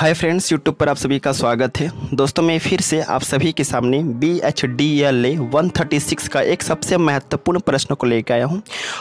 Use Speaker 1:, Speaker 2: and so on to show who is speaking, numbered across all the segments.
Speaker 1: Hi friends, YouTube पर आप सभी का स्वागत है। दोस्तों, मैं फिर से आप सभी के सामने BHDLA 136 का एक सबसे महत्वपूर्ण प्रश्न को लेकर आया हूं।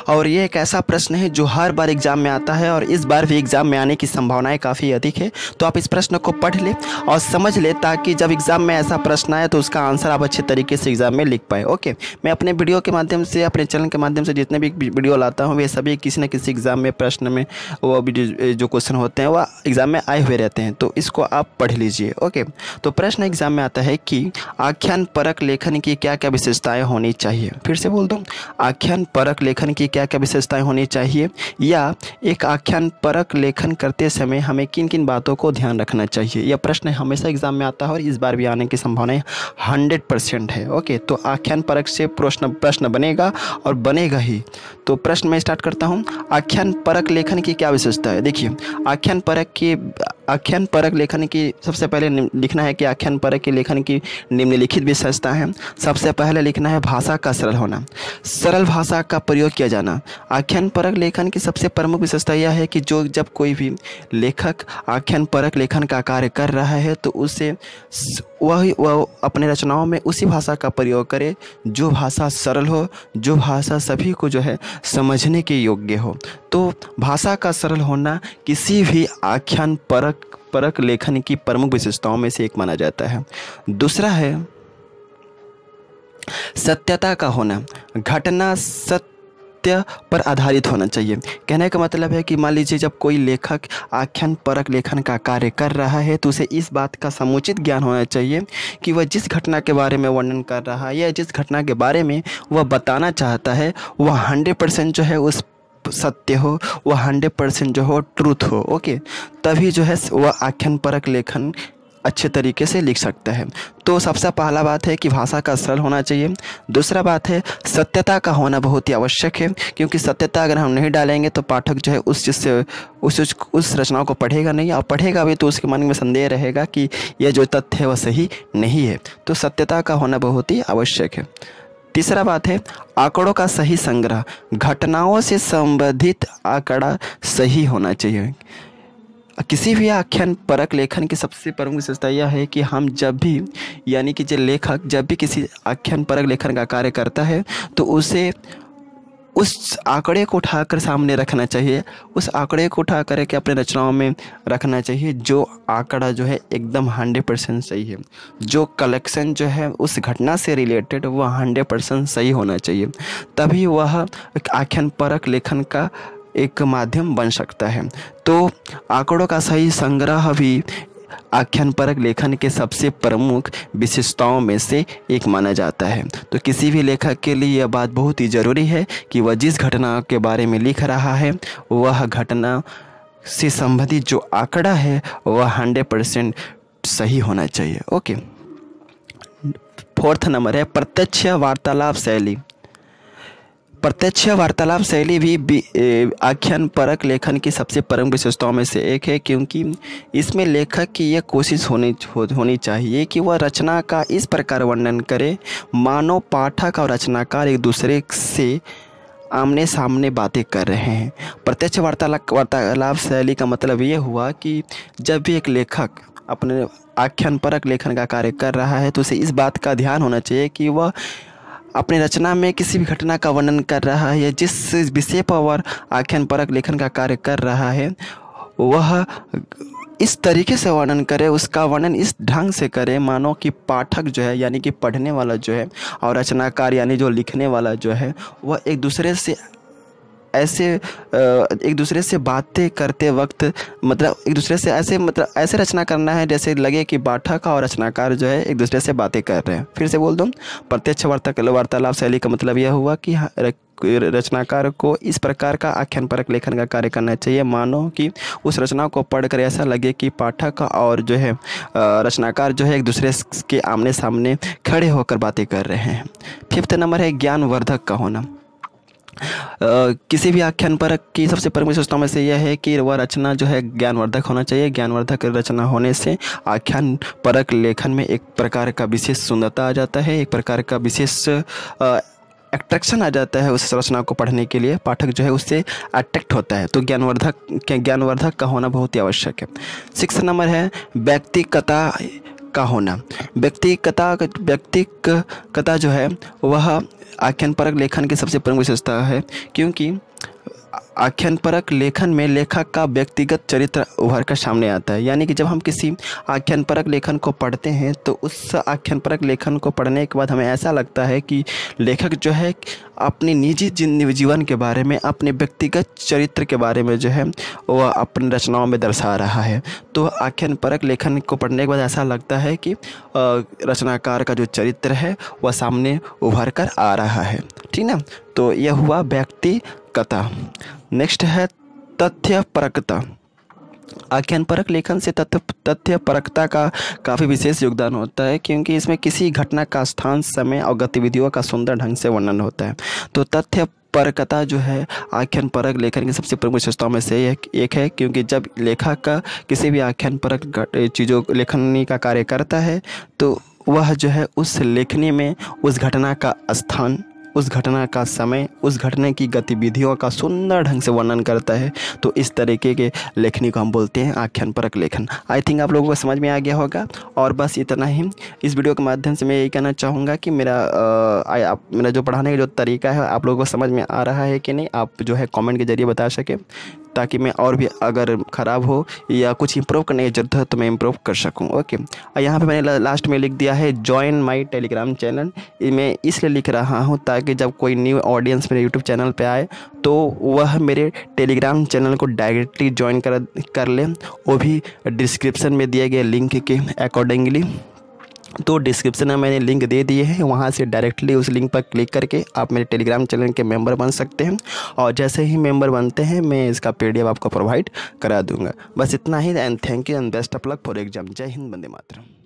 Speaker 1: और ये एक ऐसा प्रश्न है जो हर बार एग्ज़ाम में आता है और इस बार भी एग्ज़ाम में आने की संभावनाएं काफ़ी अधिक है। तो आप इस प्रश्न को पढ़ लें और समझ लें, ताकि जब एग्ज़ाम में ऐसा प्रश्न आए तो उसका आंसर आप अच्छे तरीके से एग्ज़ाम में लिख पाए। ओके, मैं अपने वीडियो के माध्यम से, अपने चैनल के माध्यम से जितने भी वीडियो लाता हूँ वे सभी किसी न किसी एग्ज़ाम में प्रश्न में वो जो क्वेश्चन होते हैं वह एग्ज़ाम में आए हुए रहते हैं, तो इसको आप पढ़ लीजिए। ओके, तो प्रश्न एग्जाम में आता है कि आख्यान परक लेखन की क्या क्या विशेषताएं होनी चाहिए। फिर से बोल दूं, आख्यान परक लेखन की क्या क्या विशेषताएं होनी चाहिए, या एक आख्यान परक लेखन करते समय हमें किन किन बातों को ध्यान रखना चाहिए। यह प्रश्न हमेशा एग्जाम में आता है और इस बार भी आने की संभावनाएं 100% है। ओके, तो आख्यान परक से प्रश्न बनेगा और बनेगा ही। तो प्रश्न मैं स्टार्ट करता हूँ। आख्यान परक लेखन की क्या विशेषता है। देखिए, आख्यान परक लेखन की सबसे पहले लिखना है कि आख्यान परक के लेखन की निम्नलिखित विशेषता है। सबसे पहले लिखना है भाषा का सरल होना, सरल भाषा का प्रयोग किया जाना। आख्यान परक लेखन की सबसे प्रमुख विशेषता यह है कि जब कोई भी लेखक आख्यान परक लेखन का कार्य कर रहा है तो उसे वह अपने रचनाओं में उसी भाषा का प्रयोग करे जो भाषा सरल हो, जो भाषा सभी को जो है समझने के योग्य हो। तो भाषा का सरल होना किसी भी आख्यान परक लेखन की प्रमुख विशेषताओं में से एक माना जाता है। दूसरा है सत्यता का होना, घटना सत्य पर आधारित होना चाहिए। कहने का मतलब है कि मान लीजिए जब कोई लेखक आख्यान परक लेखन का कार्य कर रहा है तो उसे इस बात का समुचित ज्ञान होना चाहिए कि वह जिस घटना के बारे में वर्णन कर रहा है या जिस घटना के बारे में वह बताना चाहता है वह 100% जो है उस सत्य हो, वह 100% जो हो ट्रूथ हो। ओके, तभी जो है वह आख्यान परक लेखन अच्छे तरीके से लिख सकता है। तो सबसे पहला बात है कि भाषा का सरल होना चाहिए। दूसरा बात है सत्यता का होना बहुत ही आवश्यक है, क्योंकि सत्यता अगर हम नहीं डालेंगे तो पाठक जो है उस चीज़ से उस रचना को पढ़ेगा नहीं, और पढ़ेगा भी तो उसके मन में संदेह रहेगा कि यह जो तथ्य है वह सही नहीं है। तो सत्यता का होना बहुत ही आवश्यक है। तीसरा बात है आंकड़ों का सही संग्रह, घटनाओं से संबंधित आंकड़ा सही होना चाहिए। किसी भी आख्यान परक लेखन की सबसे प्रमुख विशेषता यह है कि हम जब भी, यानी कि जो लेखक जब भी किसी आख्यान परक लेखन का कार्य करता है तो उसे उस आंकड़े को उठाकर सामने रखना चाहिए, उस आंकड़े को उठा कर के अपने रचनाओं में रखना चाहिए जो आंकड़ा जो है एकदम 100% सही है, जो कलेक्शन जो है उस घटना से रिलेटेड वह 100% सही होना चाहिए। तभी वह आख्यान परक लेखन का एक माध्यम बन सकता है। तो आंकड़ों का सही संग्रह भी आख्यान परक लेखन के सबसे प्रमुख विशेषताओं में से एक माना जाता है। तो किसी भी लेखक के लिए यह बात बहुत ही ज़रूरी है कि वह जिस घटना के बारे में लिख रहा है वह घटना से संबंधित जो आंकड़ा है वह 100% सही होना चाहिए। ओके, फोर्थ नंबर है प्रत्यक्ष वार्तालाप शैली। प्रत्यक्ष वार्तालाप शैली भी आख्यान परक लेखन की सबसे प्रमुख विशेषताओं में से एक है, क्योंकि इसमें लेखक की यह कोशिश होनी चाहिए कि वह रचना का इस प्रकार वर्णन करे मानो पाठक और रचनाकार एक दूसरे से आमने सामने बातें कर रहे हैं। प्रत्यक्ष वार्तालाप शैली का मतलब ये हुआ कि जब भी एक लेखक अपने आख्यान परक लेखन का कार्य कर रहा है तो उसे इस बात का ध्यान होना चाहिए कि वह अपनी रचना में किसी भी घटना का वर्णन कर रहा है या जिस विषय पर वह आख्यान परक लेखन का कार्य कर रहा है वह इस तरीके से वर्णन करे, उसका वर्णन इस ढंग से करे मानो कि पाठक जो है, यानी कि पढ़ने वाला जो है, और रचनाकार यानी जो लिखने वाला जो है वह एक दूसरे से बातें करते वक्त एक दूसरे से ऐसे रचना करना है जैसे लगे कि पाठक और रचनाकार जो है एक दूसरे से बातें कर रहे हैं। फिर से बोल दूँ, प्रत्यक्ष वार्तालाप शैली का मतलब यह हुआ कि रचनाकार को इस प्रकार का आख्यान परक लेखन का कार्य करना चाहिए मानो कि उस रचना को पढ़कर ऐसा लगे कि पाठक और जो है रचनाकार जो है एक दूसरे के आमने सामने खड़े होकर बातें कर रहे हैं। फिफ्थ नंबर है ज्ञानवर्धक का होना। किसी भी आख्यान परक की सबसे प्रमुख विशेषताओं में से यह है कि वह रचना जो है ज्ञानवर्धक होना चाहिए। ज्ञानवर्धक रचना होने से आख्यान परक लेखन में एक प्रकार का विशेष सुंदरता आ जाता है, एक प्रकार का विशेष एट्रैक्शन आ जाता है उस रचना को पढ़ने के लिए, पाठक जो है उससे अट्रैक्ट होता है। तो ज्ञानवर्धक का होना बहुत ही आवश्यक है। 6 नंबर है व्यक्तिगतता का होना। व्यक्तिगतता जो है वह आख्यानपरक लेखन की सबसे प्रमुख विशेषता है, क्योंकि आख्यानपरक लेखन में लेखक का व्यक्तिगत चरित्र उभर कर सामने आता है। यानी कि जब हम किसी आख्यानपरक लेखन को पढ़ते हैं तो उस आख्यानपरक लेखन को पढ़ने के बाद हमें ऐसा लगता है कि लेखक जो है अपनी निजी जीवन के बारे में, अपने व्यक्तिगत चरित्र के बारे में जो है वह अपनी रचनाओं में दर्शा रहा है। तो आख्यानपरक लेखन को पढ़ने के बाद ऐसा लगता है कि रचनाकार का जो चरित्र है वह सामने उभर कर आ रहा है। ठीक ना। तो यह हुआ व्यक्तिगतता। नेक्स्ट है तथ्यपरकता। आख्यानपरक लेखन से तथ्यपरकता का काफ़ी विशेष योगदान होता है, क्योंकि इसमें किसी घटना का स्थान, समय और गतिविधियों का सुंदर ढंग से वर्णन होता है। तो तथ्यपरकता जो है आख्यानपरक लेखन की सबसे प्रमुख विशेषताओं में से एक है, क्योंकि जब लेखक का किसी भी आख्यानपरक चीज़ों लेखनी का कार्य करता है तो वह जो है उस लेखनी में उस घटना का स्थान, उस घटना का समय, उस घटना की गतिविधियों का सुंदर ढंग से वर्णन करता है। तो इस तरीके के लेखनी को हम बोलते हैं आख्यानपरक लेखन। आई थिंक आप लोगों को समझ में आ गया होगा। और बस इतना ही। इस वीडियो के माध्यम से मैं यही कहना चाहूँगा कि मेरा जो पढ़ाने का जो तरीका है आप लोगों को समझ में आ रहा है कि नहीं, आप जो है कमेंट के ज़रिए बता सकें, ताकि मैं और भी अगर ख़राब हो या कुछ इंप्रूव करने की ज़रूरत है तो मैं इंप्रूव कर सकूं। ओके। यहाँ पे मैंने लास्ट में लिख दिया है जॉइन माय टेलीग्राम चैनल। मैं इसलिए लिख रहा हूँ ताकि जब कोई न्यू ऑडियंस मेरे यूट्यूब चैनल पे आए तो वह मेरे टेलीग्राम चैनल को डायरेक्टली ज्वाइन कर ले, वो भी डिस्क्रिप्शन में दिए गए लिंक के अकॉर्डिंगली। तो डिस्क्रिप्शन में मैंने लिंक दे दिए हैं, वहाँ से डायरेक्टली उस लिंक पर क्लिक करके आप मेरे टेलीग्राम चैनल के मेंबर बन सकते हैं। और जैसे ही मेंबर बनते हैं मैं इसका PDF आपको प्रोवाइड करा दूंगा। बस इतना ही। And thank you and best of luck for exam. जय हिंद, वंदे मातरम।